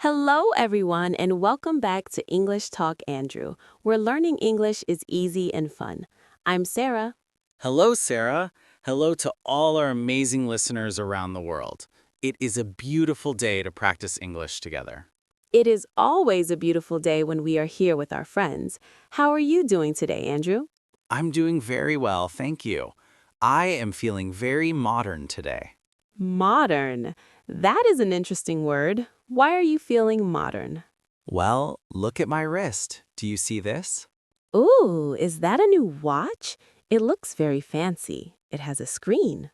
Hello, everyone, and welcome back to English Talk Andrew, where learning English is easy and fun. I'm Sarah. Hello, Sarah. Hello to all our amazing listeners around the world. It is a beautiful day to practice English together. It is always a beautiful day when we are here with our friends. How are you doing today, Andrew? I'm doing very well, thank you. I am feeling very modern today. Modern. That is an interesting word. Why are you feeling modern? Well, look at my wrist. Do you see this? Ooh, is that a new watch? It looks very fancy. It has a screen.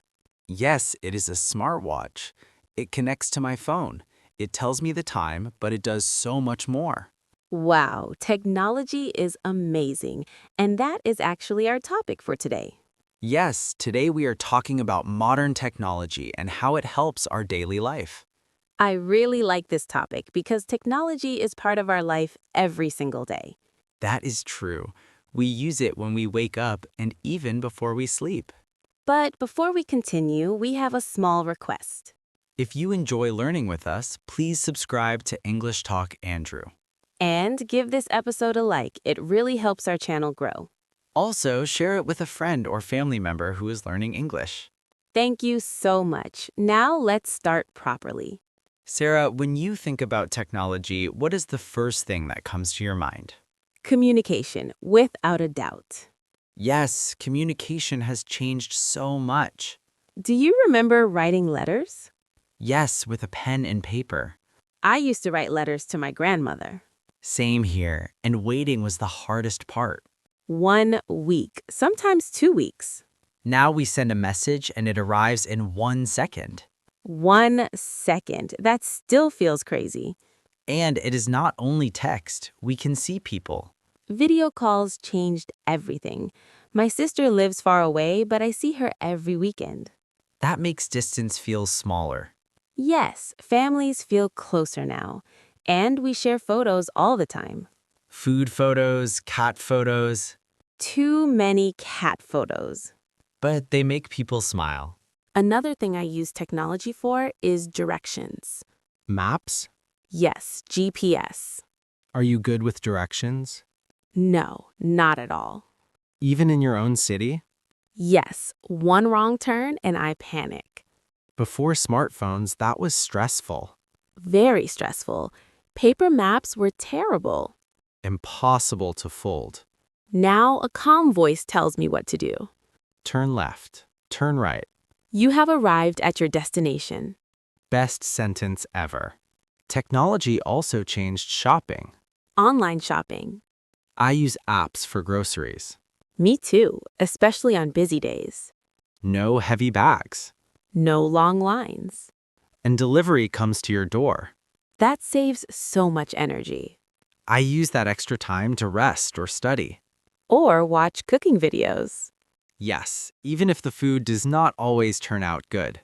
Yes, it is a smartwatch. It connects to my phone. It tells me the time, but it does so much more. Wow, technology is amazing. And that is actually our topic for today. Yes, today we are talking about modern technology and how it helps our daily life. I really like this topic because technology is part of our life every single day. That is true. We use it when we wake up and even before we sleep. But before we continue, we have a small request. If you enjoy learning with us, please subscribe to English Talk Andrew. And give this episode a like. It really helps our channel grow. Also, share it with a friend or family member who is learning English. Thank you so much. Now let's start properly. Sarah, when you think about technology, what is the first thing that comes to your mind? Communication, without a doubt. Yes, communication has changed so much. Do you remember writing letters? Yes, with a pen and paper. I used to write letters to my grandmother. Same here, and waiting was the hardest part. 1 week, sometimes 2 weeks. Now we send a message and it arrives in 1 second. 1 second. That still feels crazy. And it is not only text, we can see people. Video calls changed everything. My sister lives far away, but I see her every weekend. That makes distance feel smaller. Yes, families feel closer now. And we share photos all the time. Food photos, cat photos, Too many cat photos. but they make people smile. Another thing I use technology for is directions. Maps? Yes, GPS. Are you good with directions? No, not at all. Even in your own city? Yes, one wrong turn and I panic. Before smartphones, that was stressful. Very stressful. Paper maps were terrible. Impossible to fold. Now a calm voice tells me what to do. Turn left. Turn right. You have arrived at your destination. Best sentence ever. Technology also changed shopping. Online shopping. I use apps for groceries. Me too, especially on busy days. No heavy bags. No long lines. And delivery comes to your door. That saves so much energy. I use that extra time to rest or study. Or watch cooking videos. Yes, even if the food does not always turn out good.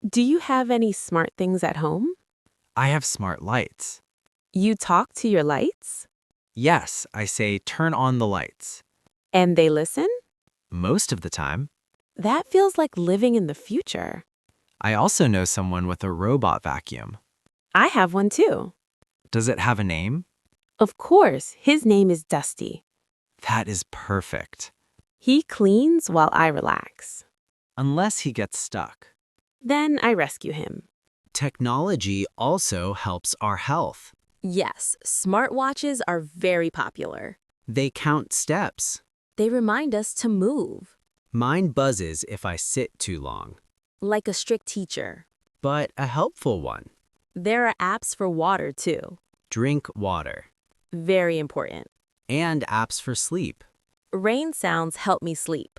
Do you have any smart things at home? I have smart lights. You talk to your lights? Yes, I say turn on the lights. And they listen? Most of the time. That feels like living in the future. I also know someone with a robot vacuum. I have one too. Does it have a name? Of course, his name is Dusty. That is perfect. He cleans while I relax. Unless he gets stuck. Then I rescue him. Technology also helps our health. Yes, smartwatches are very popular. They count steps. They remind us to move, Mine buzzes if I sit too long. like a strict teacher. But a helpful one. There are apps for water, too. Drink water. Very important. And apps for sleep. Rain sounds help me sleep.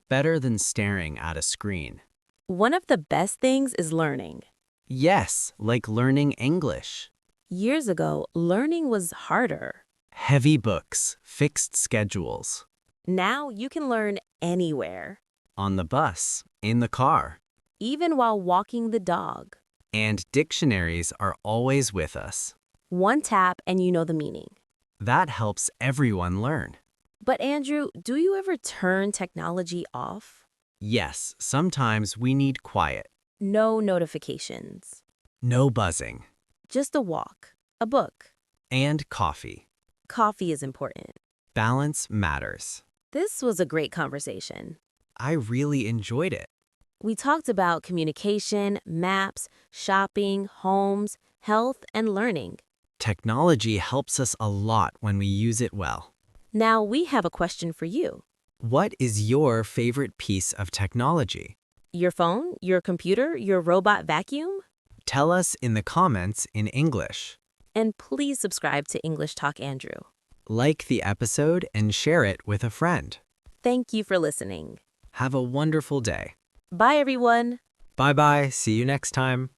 Better than staring at a screen. One of the best things is learning. Yes, like learning English. Years ago, learning was harder. Heavy books, fixed schedules. Now you can learn anywhere, On the bus, in the car. even while walking the dog. And dictionaries are always with us. One tap and you know the meaning. That helps everyone learn. But Andrew, do you ever turn technology off? Yes, sometimes we need quiet. No notifications. No buzzing. Just a walk. A book. And coffee. Coffee is important. Balance matters. This was a great conversation. I really enjoyed it. We talked about communication, maps, shopping, homes, health, and learning. Technology helps us a lot when we use it well. Now we have a question for you. What is your favorite piece of technology? Your phone, your computer, your robot vacuum? Tell us in the comments in English. And please subscribe to English Talk Andrew. Like the episode and share it with a friend. Thank you for listening. Have a wonderful day. Bye, everyone. Bye-bye. See you next time.